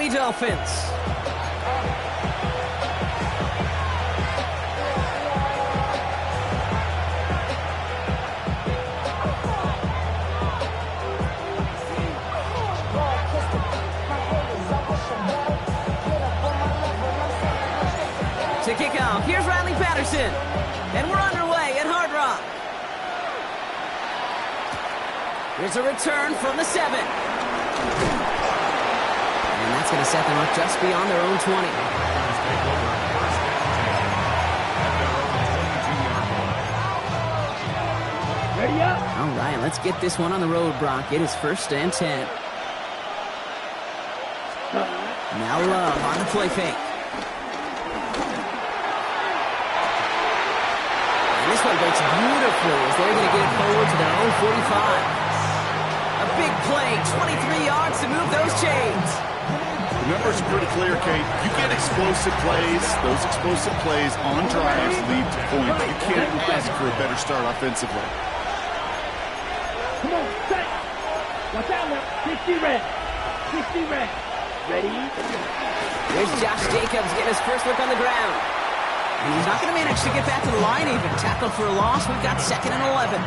Miami Dolphins. To kick off, here's Riley Patterson. And we're underway at Hard Rock. Here's a return from the 7. And that's going to set them up just beyond their own 20. Ready up. All right, let's get this one on the road, Brock. It is 1st and 10. Now Love on the play fake. And this one breaks beautifully as they're going to get it forward to their own 45. A big play, 23 yards to move those chains. The numbers are pretty clear, Kate. You get explosive plays. Those explosive plays on drives lead to points. You can't ask for a better start offensively. Come on, set. Watch out now. 60 red. 60 red. Ready? There's Josh Jacobs getting his first look on the ground. And he's not going to manage to get back to the line even. Tackled for a loss. We've got 2nd and 11.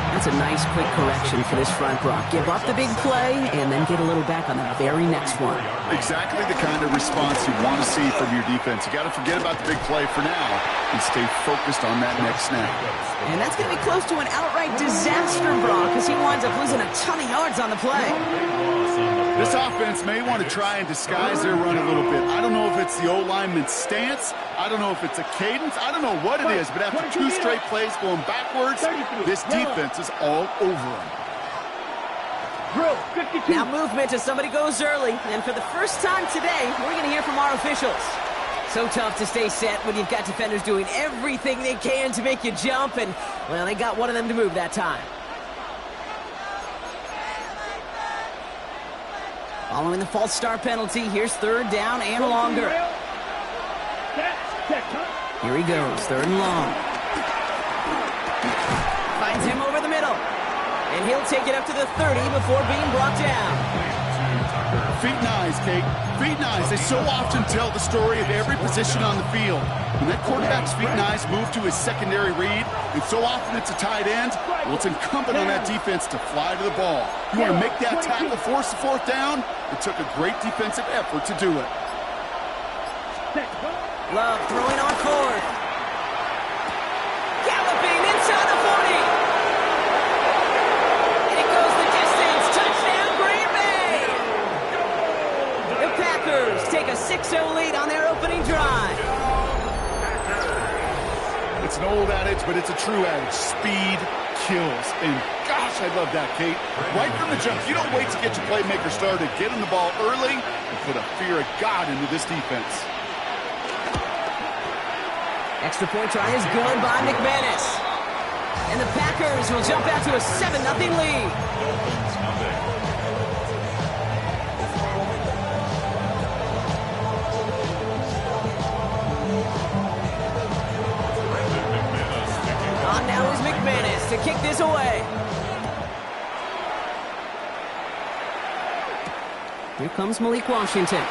That's a nice quick correction for this front, Brock. Give up the big play and then get a little back on the very next one. Exactly the kind of response you want to see from your defense. You got to forget about the big play for now and stay focused on that next snap. And that's going to be close to an outright disaster, Brock, as he winds up losing a ton of yards on the play. This offense may want to try and disguise their run a little bit. I don't know if it's the O-lineman's stance. I don't know if it's a cadence. I don't know what it is, but after 2 straight plays going backwards, this defense is all over them. Now movement as somebody goes early. And for the first time today, we're going to hear from our officials. So tough to stay set when you've got defenders doing everything they can to make you jump. And, well, they got one of them to move that time. Following the false start penalty, here's 3rd down and longer. Here he goes, 3rd and long. Finds him over the middle. And he'll take it up to the 30 before being brought down. Feet and eyes, Kate. Feet and eyes. They so often tell the story of every position on the field. When that quarterback's feet and eyes move to his secondary read, and so often it's a tight end, well, it's incumbent on that defense to fly to the ball. You want to make that tackle, force the 4th down? It took a great defensive effort to do it. Love throwing on 4th. Galloping inside the 40. And it goes the distance. Touchdown, Green Bay. The Packers take a 6-0 lead on their opening drive. It's an old adage, but it's a true adage. Speed kills. And gosh, I love that, Kate. Right from the jump, you don't wait to get your playmaker started. Get him the ball early and put a fear of God into this defense. Extra point try is good by McManus. And the Packers will jump out to a 7-0 lead. On now is McManus to kick this away. Here comes Malik Washington.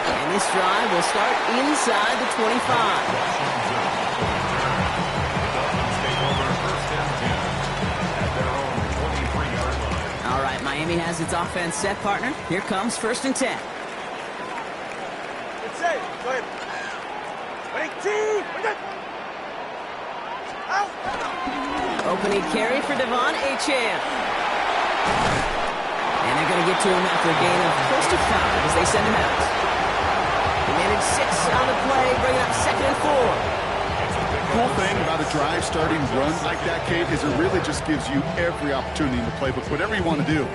And this drive will start inside the 25. All right, Miami has its offense set, partner. Here comes 1st and 10. It's safe. Go ahead. Opening carry for Devon Achane. And they're going to get to him after a gain of close to 5 as they send him out. They managed 6 on the play, bringing up 2nd and 4. The cool thing about a drive starting run like that, Kate, is it really just gives you every opportunity in the playbook, whatever you want to do.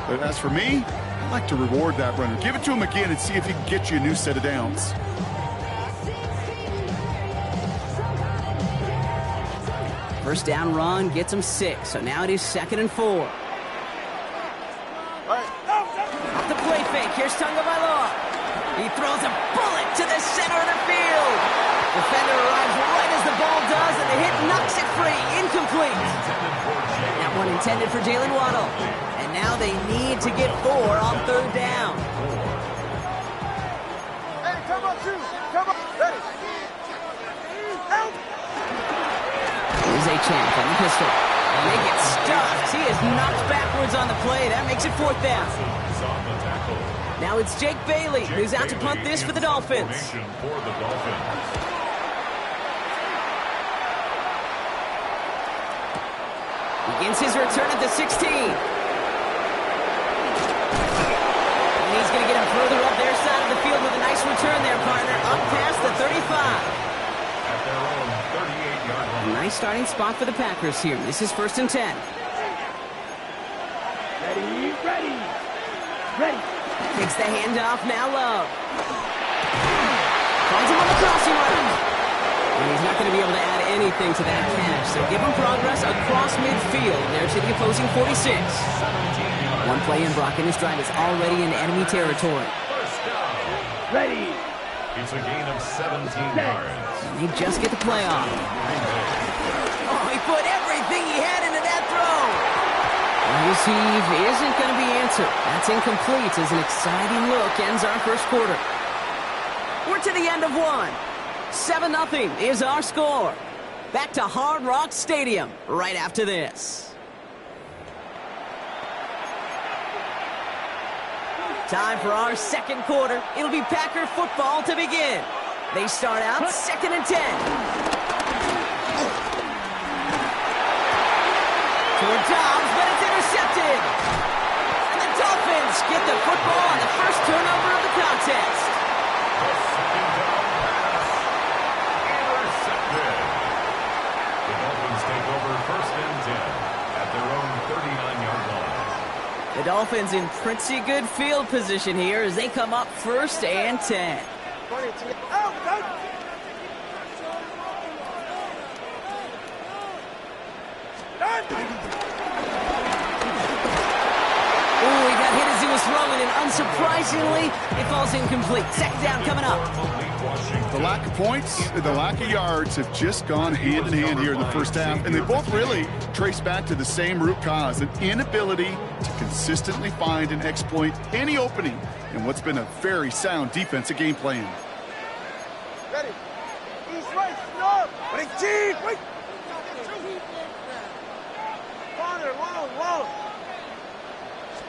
But as for me, I like to reward that runner. Give it to him again and see if he can get you a new set of downs. First down run gets him 6, so now it is 2nd and 4. Off the play fake, here's Tagovailoa. He throws a bullet to the center of the field. Defender arrives right as the ball does, and the hit knocks it free. Incomplete. That one intended for Jalen Waddle. And now they need to get 4 on 3rd down. chance on the pistol. And they get stuffed. He is knocked backwards on the play. That makes it 4th down. Now it's Jake Bailey, who's out to punt this for the Dolphins. Begins his return at the 16. And he's going to get him further up their side of the field with a nice return there, partner. Up past the 35. A nice starting spot for the Packers here. This is 1st and 10. Ready, ready, ready. Takes the handoff, now Love. Finds him on the crossing route. And he's not going to be able to add anything to that catch. So give him progress across midfield. There to the opposing 46. One play in, Brock, and his drive is already in enemy territory. Ready. It's a gain of 17 yards. They just get the play off. Oh, he put everything he had into that throw. Receive isn't going to be answered. That's incomplete as an exciting look ends our first quarter. We're to the end of one. 7-0 is our score. Back to Hard Rock Stadium right after this. Time for our second quarter. It'll be Packer football to begin. They start out 2nd and 10. Toward Dobbs, but it's intercepted. And the Dolphins get the football on the first turnover of the contest. The second down pass. Intercepted. The Dolphins take over 1st and 10 at their own 39-yard line. The Dolphins in pretty good field position here as they come up 1st and 10. Oh, he got hit as he was throwing, and unsurprisingly, it falls incomplete. 2nd down coming up. The lack of points and the lack of yards have just gone hand in hand here in the first half, and they both really trace back to the same root cause, an inability to consistently find and exploit any opening in what's been a very sound defensive game plan. Ready. East, right, slow. Ready, deep, wait. Corner, long.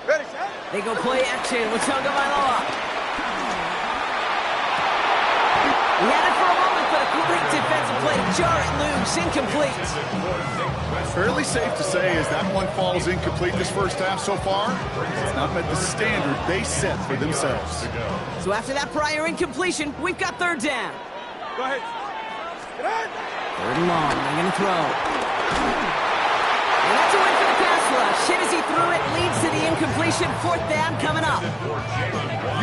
Ready, set. They go play action with Tagovailoa. He had it for a moment, but a great defensive play to jar it loose, incomplete. Fairly safe to say as that one falls incomplete this first half so far, it's not met the standard they set for themselves. So after that prior incompletion, we've got 3rd down. Go ahead. Get on. 3rd and long, they're going to throw. And that's a win for the pass rush. Hit as he threw it, leads to the incompletion. 4th down coming up.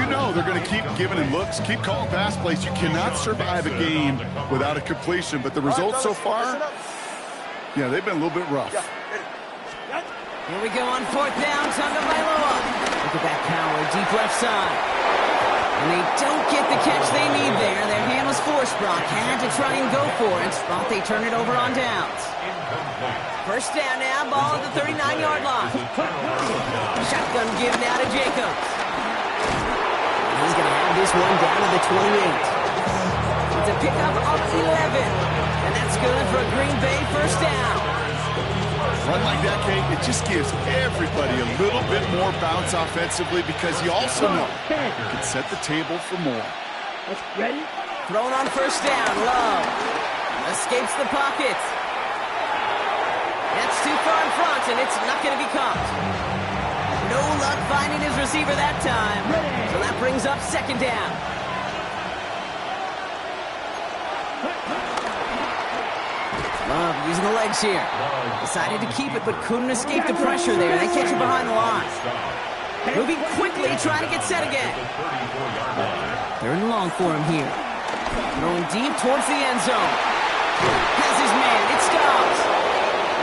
You know they're going to keep giving him looks, keep calling pass plays. You cannot survive a game without a completion, but the results so far, yeah, they've been a little bit rough. Here we go on 4th down, Tagovailoa. Look at that power, deep left side. And they don't get the catch they need there. Their hand was forced, Brock. Had to try and go for it. Thought they turn it over on downs. 1st down now, ball at the 39-yard line. Shotgun give now to Jacobs. He's going to have this one down to the 28. It's a pickup of 11. And that's good for a Green Bay 1st down. Run like that, Kate, it just gives everybody a little bit more bounce offensively because you also know you can set the table for more. Ready? Thrown on 1st down, Love. Escapes the pocket. That's too far in front, and it's not going to be caught. No luck finding his receiver that time. So that brings up 2nd down. Love using the legs here. Decided to keep it, but couldn't escape the pressure there. They catch it behind the line. Moving quickly, trying to get set again. 3rd and long for him here. Throwing deep towards the end zone. Has his man. It stops.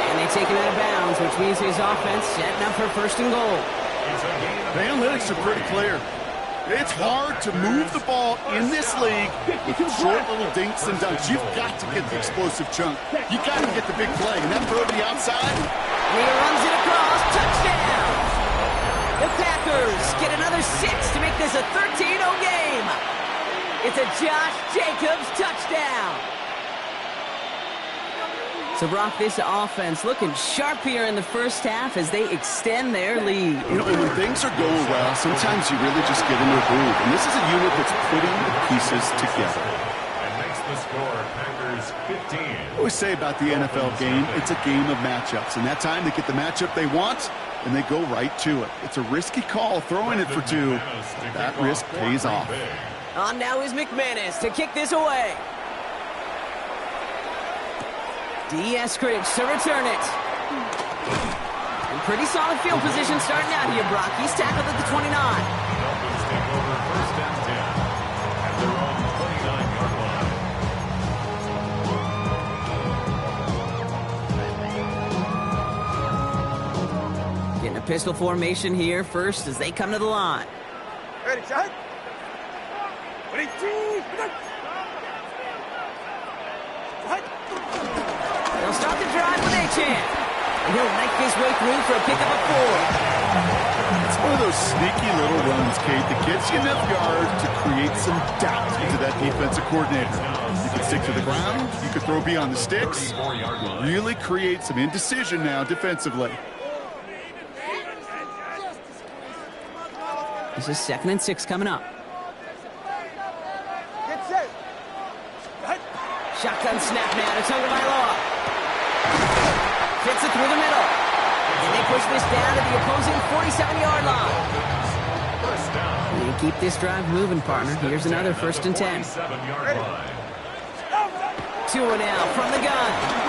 And they take him out of bounds, which means his offense setting up for 1st and goal. The analytics are pretty clear. It's hard to move the ball in this league with short little dinks and dunks. You've got to get the explosive chunk. You've got to get the big play. And that throw to the outside. And he runs it across. Touchdown! The Packers get another 6 to make this a 13-0 game. It's a Josh Jacobs touchdown. So, Brock, this offense looking sharp here in the first half as they extend their lead. You know, and when things are going well, sometimes you really just get into a groove. And this is a unit that's putting the pieces together. And makes the score Packers 15. I always say about the NFL game, it's a game of matchups. And that time they get the matchup they want, and they go right to it. It's a risky call throwing it for two. That risk pays off. On now is McManus to kick this away. Eskridge to return it. And pretty solid field position starting out here, Brock. He's tackled at the 29. Dolphins take over first and 10 at their own 29-yard line. Getting a pistol formation here first as they come to the line. Ready, shot. Ready, They'll start the drive with a chance. And he'll make his way through for a pickup of 4. It's one of those sneaky little runs, Kate, that gets you enough yards to create some doubt into that defensive coordinator. You can stick to the ground. You can throw beyond the sticks. Really create some indecision now defensively. This is 2nd and 6 coming up. Get set. Shotgun snap now to Tagovailoa. Fits it through the middle. And they push this down to the opposing 47-yard line. First down. You keep this drive moving, partner. Here's another 1st and 10. 47-yard line. Tua now from the gun.